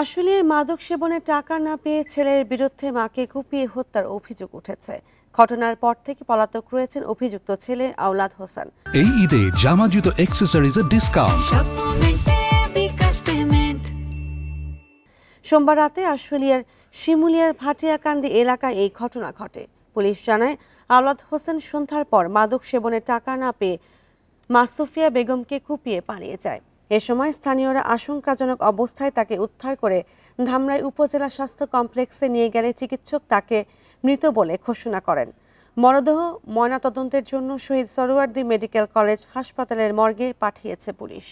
আসলে মাদক সেবনে টাকা না পেয়ে ছেলের বিরুদ্ধে মাকে কুপিয়ে হত্যার অভিযোগ উঠেছে। ঘটনার পর থেকে পলাতক রয়েছেন অভিযুক্ত ছেলে আওলাদ হোসেন। এই ঈদে জামা জুতো অ্যাক্সেসরিজের ডিসকাউন্ট। সোমবার রাতে আশুলিয়ার শিমুলিয়ার ভাটিয়াকান্দি এলাকায় এই ঘটনা ঘটে। পুলিশ জানায়, আওলাদ হোসেন সন্ধ্যার পর মাদক সেবনে টাকা না পেয়ে মা সুফিয়া বেগমকে কুপিয়ে পালিয়ে যায়। এ সময় স্থানীয়রা আশঙ্কাজনক অবস্থায় তাকে উদ্ধার করে ধামরাই উপজেলা স্বাস্থ্য কমপ্লেক্সে নিয়ে গেলে চিকিৎসক তাকে মৃত বলে ঘোষণা করেন। মরদেহ ময়নাতদন্তের জন্য শহীদ সরোয়ার্দী মেডিকেল কলেজ হাসপাতালের মর্গে পাঠিয়েছে পুলিশ।